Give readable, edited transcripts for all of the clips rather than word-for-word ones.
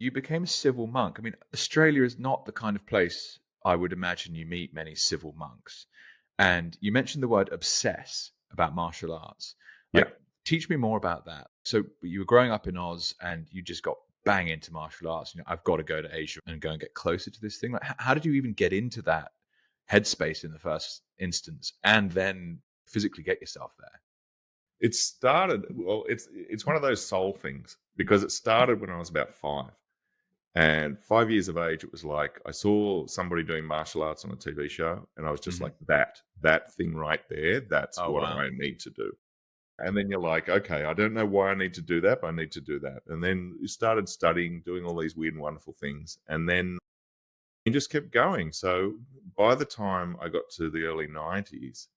you became a civil monk. I mean, Australia is not the kind of place I would imagine you meet many civil monks. And you mentioned the word obsess about martial arts. Yeah. Like, teach me more about that. So you were growing up in Oz and you just got bang into martial arts. I've got to go to Asia and go and get closer to this thing. Like, how did you even get into that headspace in the first instance and then physically get yourself there? It started, well, it's one of those soul things because it started when I was about 5. And 5 years of age, it was like I saw somebody doing martial arts on a TV show, and I was just Mhm. like, that thing right there, that's Oh, what wow. I need to do. And then you're like, okay, I don't know why I need to do that, but I need to do that. And then you started studying, doing all these weird and wonderful things. And then you just kept going. So by the time I got to the early 90s,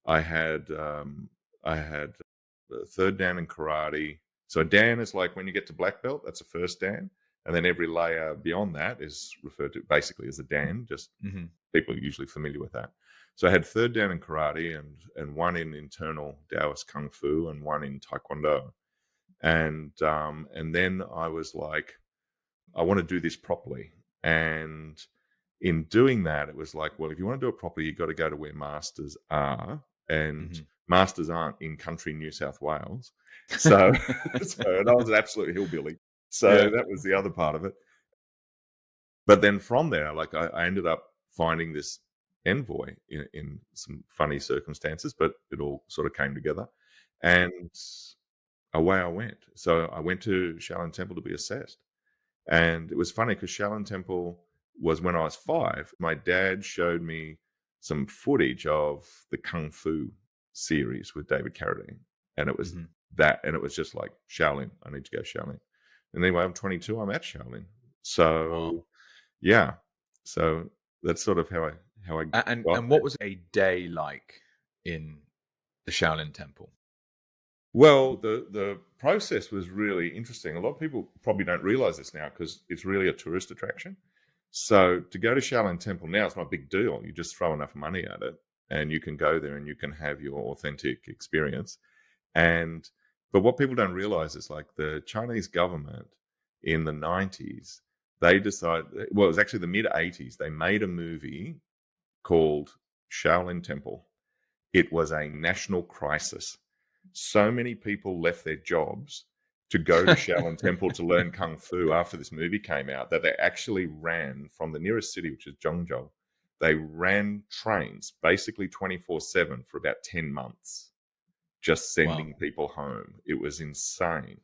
I had a third dan in karate. So a dan is like when you get to black belt, that's a first dan. And then every layer beyond that is referred to basically as a dan. Just Mhm. people are usually familiar with that. So I had third dan in karate and one in internal Taoist kung fu and one in taekwondo. And then I was like, I want to do this properly. And in doing that, it was like, well, if you want to do it properly, you've got to go to where masters are. And Mhm. masters aren't in country New South Wales. So, and I was an absolute hillbilly. So Yeah. that was the other part of it. But then from there, like I ended up finding this envoy in some funny circumstances, but it all sort of came together. And away I went. So I went to Shaolin Temple to be assessed. And it was funny because Shaolin Temple was when I was 5. My dad showed me some footage of the Kung Fu series with David Carradine. And it was Mhm. that. And it was just like, Shaolin, I need to go Shaolin. And anyway, I'm 22, I'm at Shaolin. Wow. So, yeah. So that's sort of how I got And there. what was a day like in the Shaolin Temple? Well, the process was really interesting. A lot of people probably don't realize this now because it's really a tourist attraction. So to go to Shaolin Temple now, it's not a big deal. You just throw enough money at it, and you can go there and you can have your authentic experience. And but what people don't realize is like the Chinese government in the 90s, they decided. Well, it was actually the mid 80s. They made a movie called Shaolin Temple. It was a national crisis. So many people left their jobs to go to Shaolin Temple to learn Kung Fu after this movie came out that they actually ran from the nearest city, which is Zhengzhou. They ran trains basically 24/7 for about 10 months, just Wow. sending people home. It was insane.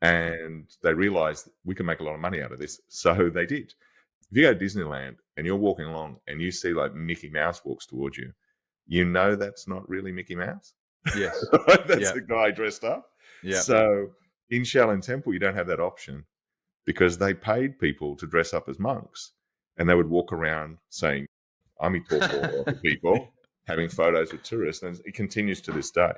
And they realized we can make a lot of money out of this. So they did. If you go to Disneyland and you're walking along and you see like Mickey Mouse walks towards you, you know that's not really Mickey Mouse. Yes. That's Yeah. the guy dressed up. Yeah. So in Shaolin Temple, you don't have that option because they paid people to dress up as monks, and they would walk around saying "Ami Toko" to people, having photos with tourists, and it continues to this day.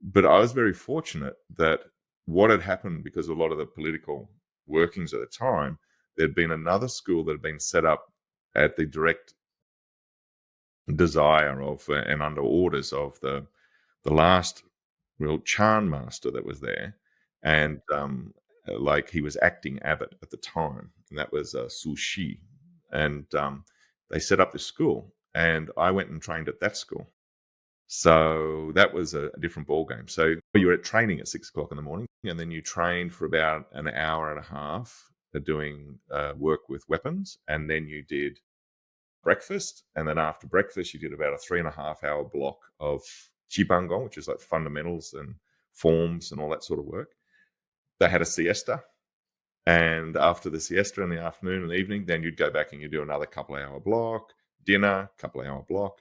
But I was very fortunate that what had happened because of a lot of the political workings at the time, there'd been another school that had been set up at the direct desire of and under orders of the last real Chan master that was there, and like he was acting abbot at the time, and that was Su Shi, and they set up this school, and I went and trained at that school. So that was a different ball game. So you were at training at 6 o'clock in the morning, and then you trained for about an hour and a half doing work with weapons, and then you did breakfast, and then after breakfast, you did about a 3.5 hour block of qigong, which is like fundamentals and forms and all that sort of work. They had a siesta, and after the siesta in the afternoon and evening, then you'd go back and you do another couple-hour block, dinner, couple-hour block,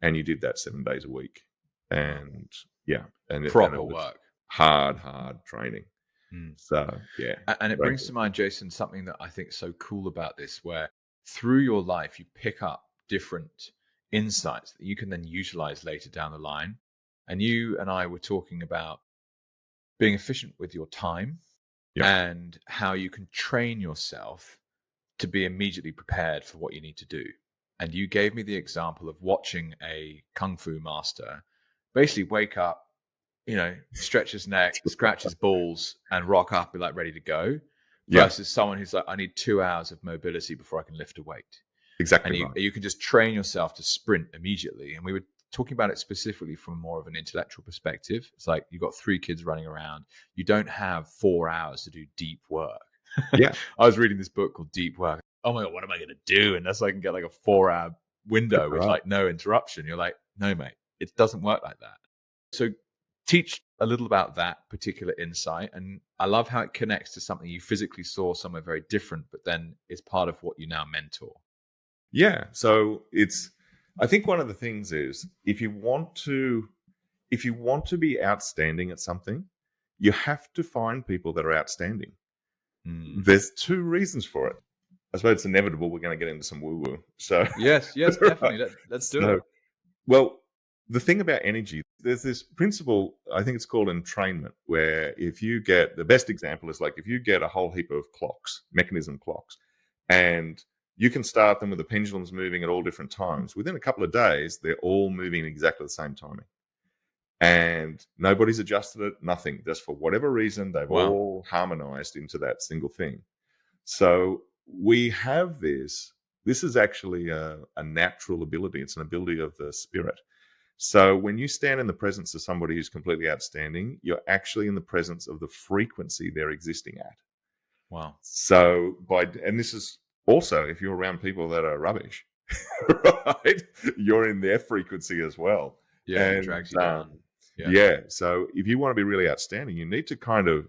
and you did that 7 days a week. Wow. And yeah, and Proper it was work. hard training. Mm. So yeah, And it very brings good. to mind, Jason, something that I think is so cool about this, where through your life you pick up different insights that you can then utilize later down the line. And you and I were talking about being efficient with your time Yeah, and how you can train yourself to be immediately prepared for what you need to do. And you gave me the example of watching a kung fu master basically wake up, stretch his neck, scratch his balls, and rock up, be like ready to go. Yeah, versus someone who's like, I need 2 hours of mobility before I can lift a weight. And exactly you right. you can just train yourself to sprint immediately. And we were talking about it specifically from more of an intellectual perspective. It's like you've got 3 kids running around. You don't have 4 hours to do deep work. Yeah, I was reading this book called Deep Work. Oh my god, what am I going to do? Unless I can get like a 4 hour that's window with right. like no interruption. You're like, no, mate, it doesn't work like that. So teach a little about that particular insight. And I love how it connects to something you physically saw somewhere very different, but then is part of what you now mentor. Yeah, so it's I think one of the things is if you want to be outstanding at something, you have to find people that are outstanding. Mm. There's two reasons for it. I suppose it's inevitable we're going to get into some woo woo. So, Yes, yes, right. definitely. Let's do So, it. well, the thing about energy, there's this principle, I think it's called entrainment, where if you get the best example is like if you get a whole heap of clocks, mechanism clocks, and you can start them with the pendulums moving at all different times. Within a couple of days, they're all moving exactly the same timing. And nobody's adjusted it, nothing. Just for whatever reason, they've Wow. all harmonized into that single thing. So we have this. This is actually a natural ability. It's an ability of the spirit. So when you stand in the presence of somebody who's completely outstanding, you're actually in the presence of the frequency they're existing at. Wow. So and this is also if you're around people that are rubbish, right? You're in their frequency as well. Yeah, and it And drags you down. Yeah. yeah, so if you want to be really outstanding, you need to kind of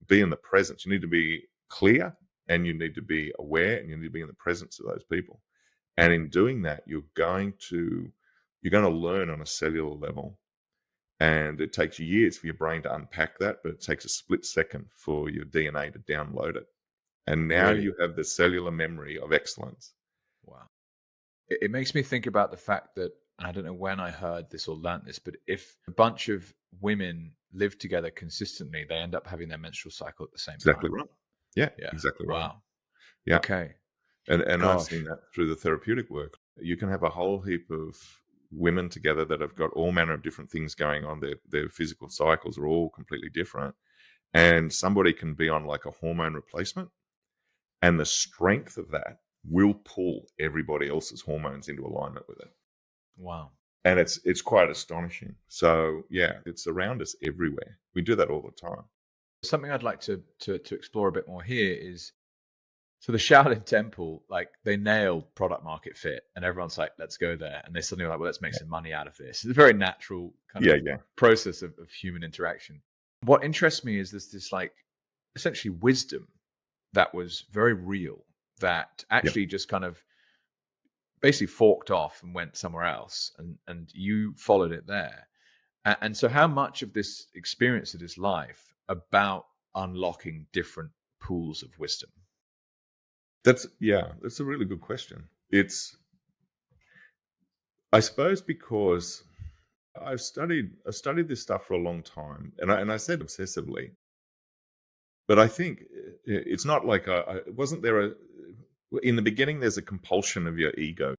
be in the presence. You need to be clear and you need to be aware and you need to be in the presence of those people. And in doing that, you're going to learn on a cellular level. And it takes years for your brain to unpack that, but it takes a split second for your DNA to download it. And now Really. you have the cellular memory of excellence. Wow. It makes me think about the fact that, and I don't know when I heard this or learnt this, but if a bunch of women live together consistently, they end up having their menstrual cycle at the same Exactly time. right. Yeah, Yeah. exactly right. Wow. Yeah. Okay. And I've seen Gosh. that through the therapeutic work. You can have a whole heap of women together that have got all manner of different things going on. Their physical cycles are all completely different. And somebody can be on like a hormone replacement, and the strength of that will pull everybody else's hormones into alignment with it. Wow. And it's quite astonishing. So yeah, it's around us everywhere. We do that all the time. Something I'd like to explore a bit more here is so the Shaolin Temple, like they nailed product market fit, and everyone's like, "Let's go there," and they suddenly were like, "Well, let's make some money out of this." It's a very natural kind Yeah, of yeah, process of human interaction. What interests me is this like essentially wisdom that was very real that yeah. actually just kind of basically forked off and went somewhere else, and you followed it there. And so, how much of this experience of this life about unlocking different pools of wisdom? That's a really good question. It's I suppose because I studied this stuff for a long time, and I said obsessively, but I think it's not like wasn't there a in the beginning there's a compulsion of your ego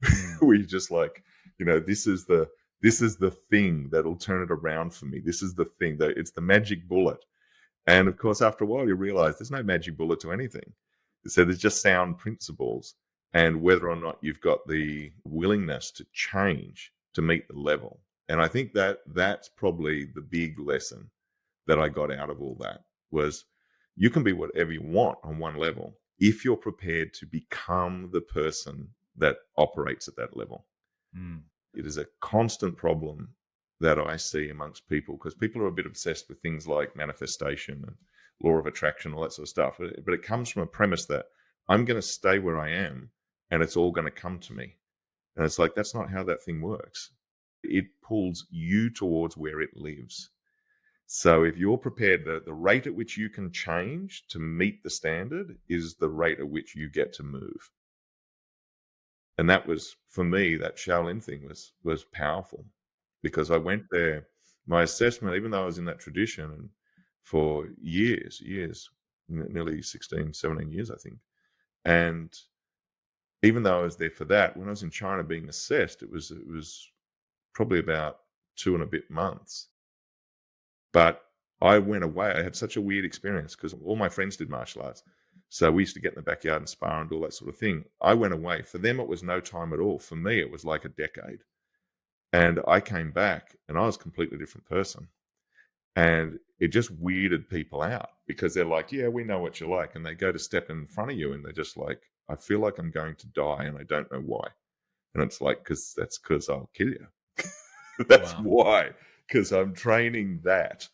Mm, where you're just like, this is the thing that'll turn it around for me. This is the thing that it's the magic bullet. And of course, after a while, you realize there's no magic bullet to anything. So there's just sound principles, and whether or not you've got the willingness to change to meet the level. And I think that that's probably the big lesson that I got out of all that was you can be whatever you want on one level if you're prepared to become the person that operates at that level. mm, It is a constant problem that I see amongst people because people are a bit obsessed with things like manifestation and law of attraction, all that sort of stuff. But it comes from a premise that I'm going to stay where I am and it's all going to come to me. And it's like, that's not how that thing works. It pulls you towards where it lives. So if you're prepared, the rate at which you can change to meet the standard is the rate at which you get to move. And that was for me, that Shaolin thing was powerful because I went there. My assessment, even though I was in that tradition and for years, nearly 16, 17 years, I think. And even though I was there for that, when I was in China being assessed, it was probably about 2 and a bit months. But I went away. I had such a weird experience because all my friends did martial arts. So we used to get in the backyard and spar and do all that sort of thing. I went away. For them, it was no time at all. For me, it was like a decade. And I came back and I was a completely different person. And it just weirded people out because they're like, yeah, we know what you're like. And they go to step in front of you and they're just like, I feel like I'm going to die and I don't know why. And it's like, because I'll kill you. That's Wow. why, because I'm training that,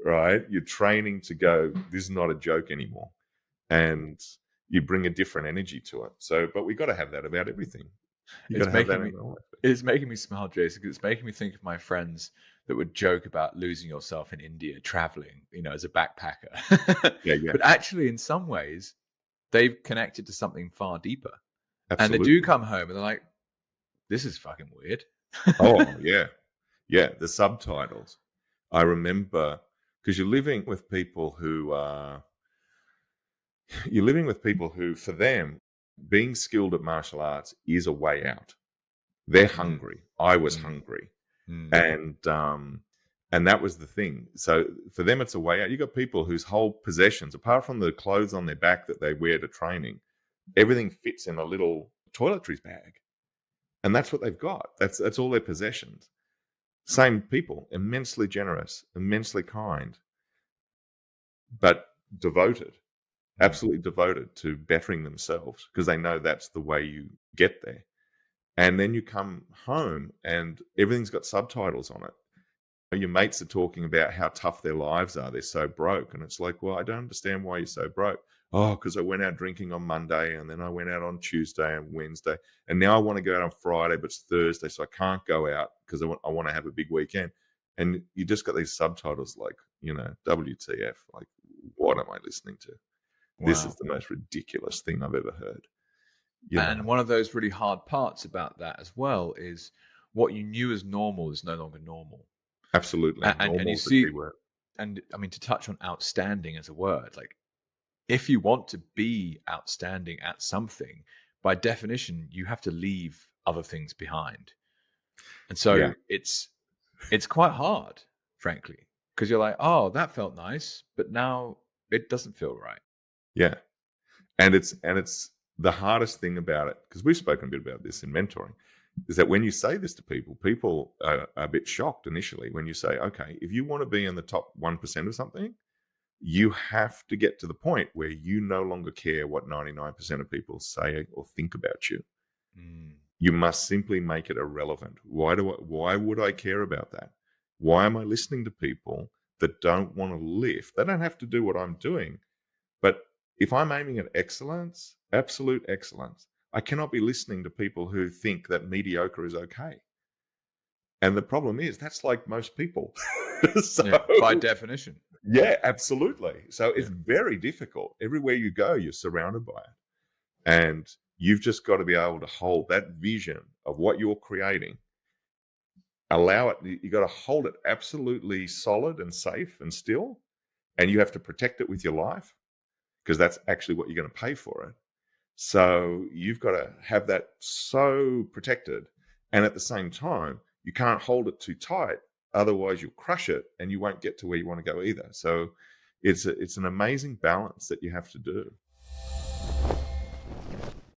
right? You're training to go, this is not a joke anymore. And you bring a different energy to it. So, but we got to have that about everything. You got It's to have that making in me our life. it's making me smile, Jason, 'cause it's making me think of my friends that would joke about losing yourself in India traveling, as a backpacker. Yeah, yeah, But actually, in some ways, they've connected to something far deeper. And they do absolutely. come home and they're like, "This is fucking weird." Oh, yeah. Yeah, the subtitles. I remember because you're living with people who, for them, being skilled at martial arts is a way out. They're Mm, hungry. I was mm, hungry. mm. And that was the thing. So for them, it's a way out. You got people whose whole possessions, apart from the clothes on their back that they wear to training, everything fits in a little toiletries bag, and that's what they've got. That's all their possessions. Same people, immensely generous, immensely kind, but devoted, Mm. absolutely devoted to bettering themselves because they know that's the way you get there. And then you come home and everything's got subtitles on it. Your mates are talking about how tough their lives are. They're so broke. And it's like, well, I don't understand why you're so broke. Oh, because I went out drinking on Monday and then I went out on Tuesday and Wednesday. And now I want to go out on Friday, but it's Thursday. So I can't go out because I want to have a big weekend. And you just got these subtitles like, WTF, like, what am I listening to? This is Wow. the most ridiculous thing I've ever heard, you know? And one of those really hard parts about that as well is what you knew as normal is no longer normal. Absolutely. And you Normal is the key see, word. and I mean, to touch on outstanding as a word, like if you want to be outstanding at something, by definition, you have to leave other things behind. And Yeah. so it's quite hard, frankly, because you're like, oh, that felt nice, but now it doesn't feel right. Yeah. And it's the hardest thing about it, because we've spoken a bit about this in mentoring, is that when you say this to people, people are a bit shocked initially when you say, okay, if you want to be in the top 1% of something, you have to get to the point where you no longer care what 99% of people say or think about you. Mm, You must simply make it irrelevant. Why would I care about that? Why am I listening to people that don't want to lift? They don't have to do what I'm doing. But if I'm aiming at excellence, absolute excellence, I cannot be listening to people who think that mediocre is okay. And the problem is that's like most people. yeah, by So, definition. yeah, absolutely. So it's Yeah. very difficult. Everywhere you go, you're surrounded by it. And you've just got to be able to hold that vision of what you're creating, allow it, you got to hold it absolutely solid and safe and still. And you have to protect it with your life because that's actually what you're going to pay for it. So you've got to have that so protected. And at the same time, you can't hold it too tight. Otherwise, you'll crush it and you won't get to where you want to go either. So it's an amazing balance that you have to do.